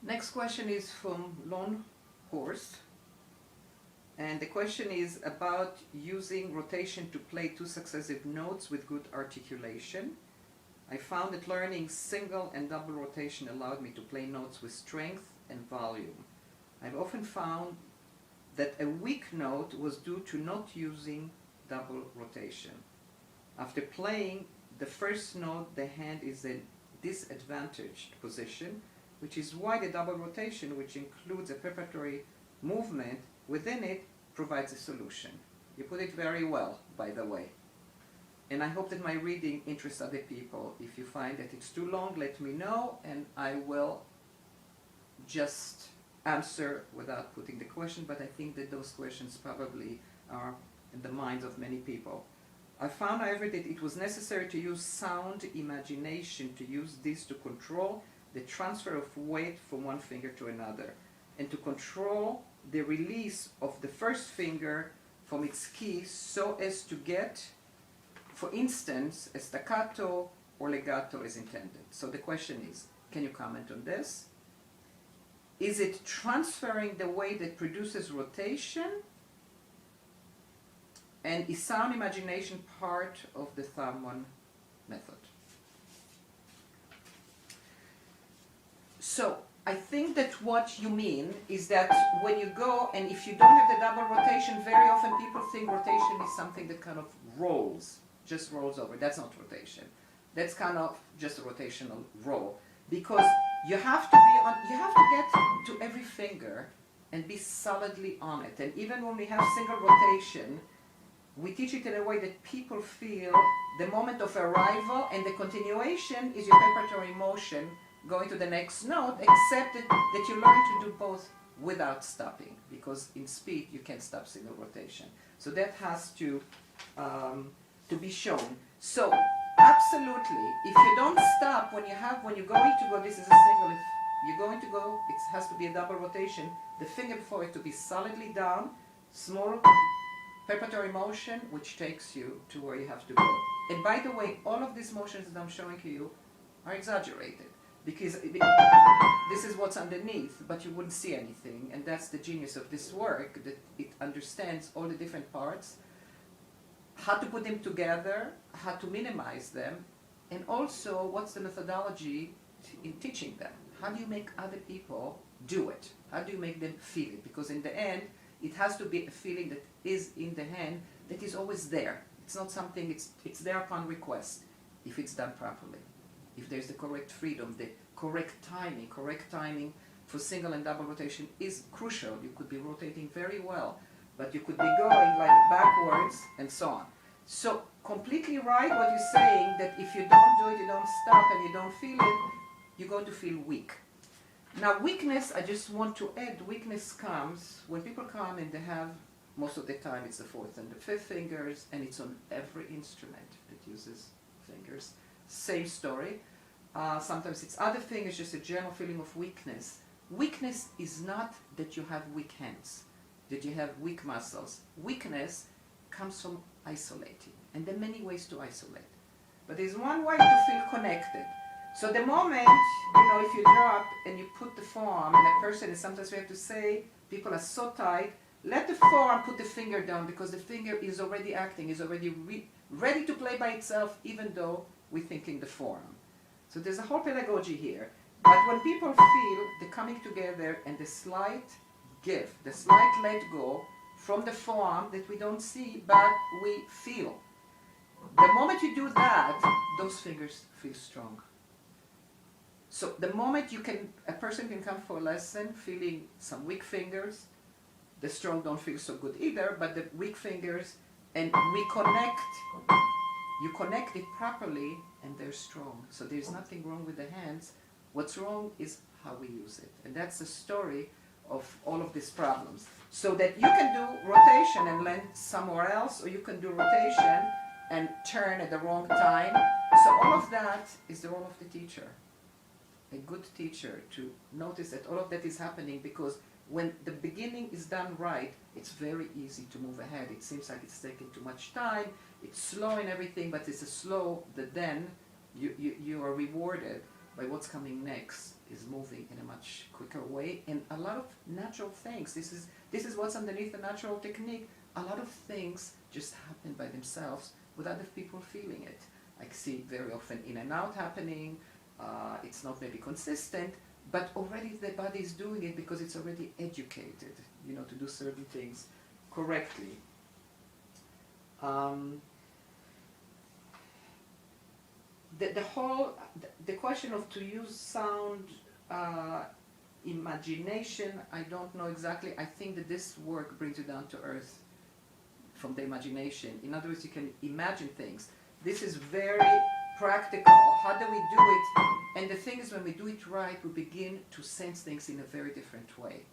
Next question is from Lone Horse. And the question is about using rotation to play two successive notes with good articulation. I found that learning single and double rotation allowed me to play notes with strength and volume. I've often found that a weak note was due to not using double rotation. After playing the first note, the hand is in disadvantaged position, which is why the double rotation, which includes a preparatory movement within it, provides a solution. You put it very well, by the way. And I hope that my reading interests other people. If you find that it's too long, let me know, and I will just answer without putting the question, but I think that those questions probably are in the minds of many people. I found, however, that it was necessary to use sound imagination to use this to control the transfer of weight from one finger to another, and to control the release of the first finger from its key so as to get, for instance, a staccato or legato as intended. So the question is, can you comment on this? Is it transferring the weight that produces rotation? And is sound imagination part of the thumb one method? So I think that what you mean is that when you go, and if you don't have the double rotation, very often people think rotation is something that kind of rolls, just rolls over. That's not rotation. That's kind of just a rotational roll, because you have to be on, you have to get to every finger and be solidly on it. And even when we have single rotation, we teach it in a way that people feel the moment of arrival, and the continuation is your preparatory motion going to the next note, except that you learn to do both without stopping, because in speed you can't stop single rotation. So that has to be shown. So absolutely, if you don't stop when you're going to go, this is a single, if you're going to go, it has to be a double rotation. The finger before it to be solidly down, small preparatory motion, which takes you to where you have to go. And by the way, all of these motions that I'm showing to you are exaggerated, because this is what's underneath, but you wouldn't see anything. And that's the genius of this work, that it understands all the different parts, how to put them together, how to minimize them, and also what's the methodology in teaching them. How do you make other people do it? How do you make them feel it? Because in the end, it has to be a feeling that is in the hand, that is always there. It's not something, it's there upon request, if it's done properly. If there's the correct freedom, the correct timing for single and double rotation is crucial. You could be rotating very well, but you could be going like backwards and so on. So completely right what you're saying, that if you don't do it, you don't stop, and you don't feel it, you're going to feel weak. Now weakness, I just want to add, weakness comes when people come and they have, most of the time it's the fourth and the fifth fingers, and it's on every instrument that uses fingers. Same story. Sometimes it's other thing, it's just a general feeling of weakness. Weakness is not that you have weak hands, that you have weak muscles. Weakness comes from isolating, and there are many ways to isolate. But there's one way to feel connected. So the moment, if you drop and you put the forearm, and a person is, sometimes we have to say, people are so tight, let the forearm put the finger down, because the finger is already acting, is already ready to play by itself, even though we're thinking the forearm. So there's a whole pedagogy here. But when people feel the coming together and the slight give, the slight let go from the forearm that we don't see, but we feel. The moment you do that, those fingers feel strong. So the moment a person can come for a lesson feeling some weak fingers, the strong don't feel so good either, but the weak fingers, and we connect, you connect it properly, and they're strong. So there's nothing wrong with the hands. What's wrong is how we use it. And that's the story of all of these problems. So that you can do rotation and land somewhere else, or you can do rotation and turn at the wrong time. So all of that is the role of the teacher. A good teacher to notice that all of that is happening, because when the beginning is done right, it's very easy to move ahead. It seems like it's taking too much time, it's slow and everything, but it's a slow that then you are rewarded by what's coming next. is moving in a much quicker way, and a lot of natural things. This is what's underneath the natural technique. A lot of things just happen by themselves without the people feeling it. I see very often in and out happening. It's not maybe consistent, but already the body is doing it because it's already educated, to do certain things correctly. The question of to use sound, imagination, I don't know exactly. I think that this work brings you down to earth from the imagination. In other words, you can imagine things. This is very practical. How do we do it? And the thing is, when we do it right, we begin to sense things in a very different way.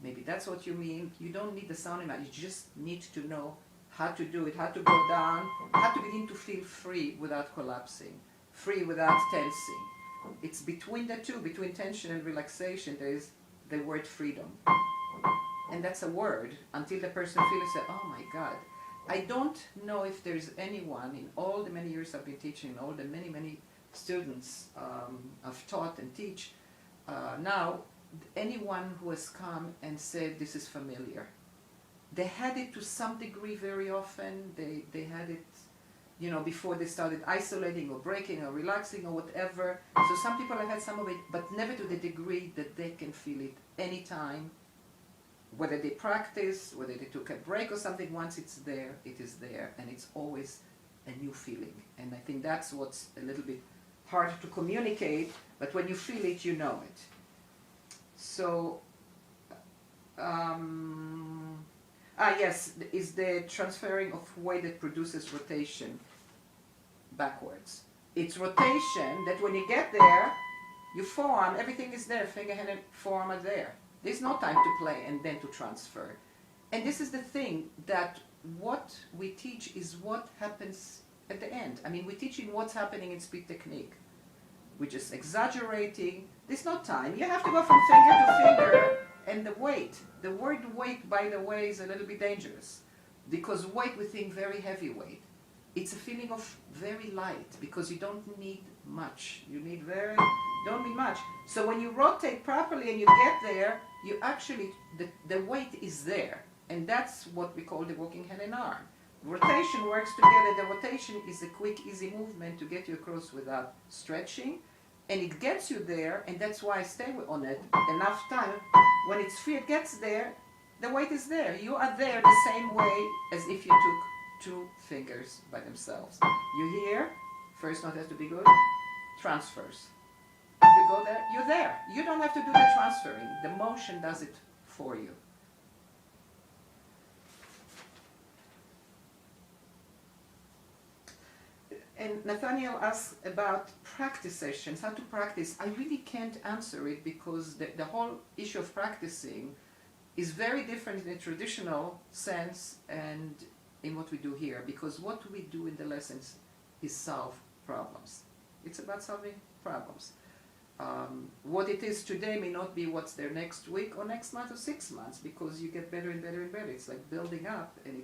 Maybe that's what you mean. You don't need the sound image. You just need to know how to do it, how to go down, how to begin to feel free without collapsing, free without tensing. It's between the two, between tension and relaxation, there is the word freedom. And that's a word until the person feels that, oh my God. I don't know if there's anyone in all the many years I've been teaching, all the many, many students I've taught and teach, now anyone who has come and said this is familiar. They had it to some degree very often. They had it, before they started isolating or breaking or relaxing or whatever. So some people have had some of it, but never to the degree that they can feel it anytime. Whether they practice, whether they took a break or something, once it's there, it is there, and it's always a new feeling. And I think that's what's a little bit hard to communicate, but when you feel it, you know it. So, yes, is the transferring of weight that produces rotation backwards. It's rotation that when you get there, you forearm, everything is there, finger, hand, and forearm are there. There's no time to play and then to transfer. And this is the thing, that what we teach is what happens at the end. I mean, we're teaching what's happening in speed technique. We're just exaggerating. There's no time. You have to go from finger to finger. And the weight. The word weight, by the way, is a little bit dangerous. Because weight, we think very heavy weight. It's a feeling of very light, because you don't need much. You don't need much. So when you rotate properly and you get there, you actually, the weight is there. And that's what we call the walking hand and arm. Rotation works together. The rotation is a quick, easy movement to get you across without stretching. And it gets you there, and that's why I stay on it enough time. When it's free, it gets there, the weight is there. You are there the same way as if you took 2 fingers by themselves. You hear, first note has to be good, transfers. You go there, you're there. You don't have to do the transferring. The motion does it for you. And Nathaniel asked about practice sessions, how to practice. I really can't answer it because the whole issue of practicing is very different in the traditional sense and in what we do here. Because what we do in the lessons is solve problems. It's about solving problems. What it is today may not be what's there next week or next month or 6 months, because you get better and better and better. It's like building up, and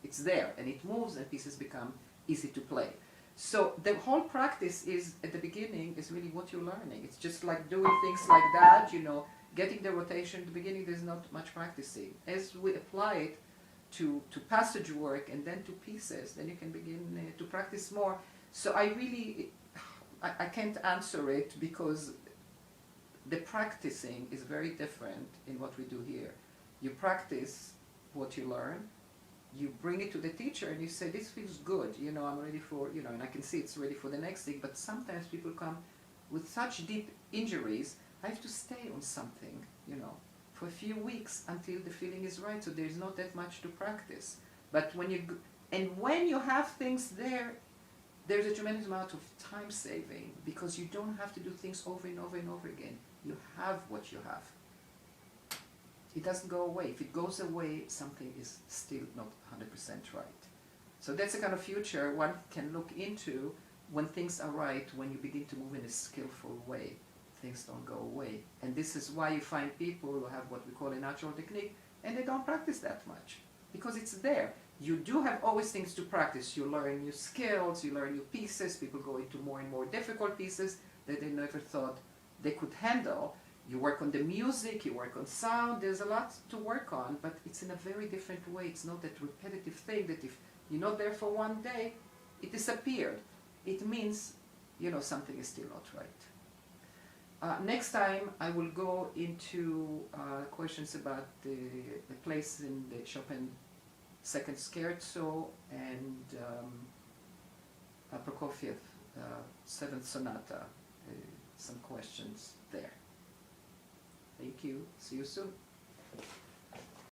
it's there, and it moves, and pieces become easy to play. So the whole practice is, at the beginning, is really what you're learning. It's just like doing things like that, getting the rotation. At the beginning, there's not much practicing. As we apply it to passage work and then to pieces, then you can begin to practice more. So I can't answer it, because the practicing is very different in what we do here. You practice what you learn, you bring it to the teacher, and you say, this feels good, I'm ready for, and I can see it's ready for the next thing. But sometimes people come with such deep injuries, I have to stay on something, for a few weeks until the feeling is right, so there's not that much to practice. But when you have things there, there's a tremendous amount of time saving, because you don't have to do things over and over and over again. You have what you have. It doesn't go away. If it goes away, something is still not 100% right. So that's the kind of future one can look into when things are right, when you begin to move in a skillful way. Things don't go away. And this is why you find people who have what we call a natural technique, and they don't practice that much, because it's there. You do have always things to practice. You learn new skills, you learn new pieces. People go into more and more difficult pieces that they never thought they could handle. You work on the music, you work on sound, there's a lot to work on, but it's in a very different way. It's not that repetitive thing that if you're not there for one day, it disappeared. It means, something is still not right. Next time I will go into questions about the place in the Chopin second scherzo and Prokofiev seventh sonata. Some questions there. Thank you. See you soon.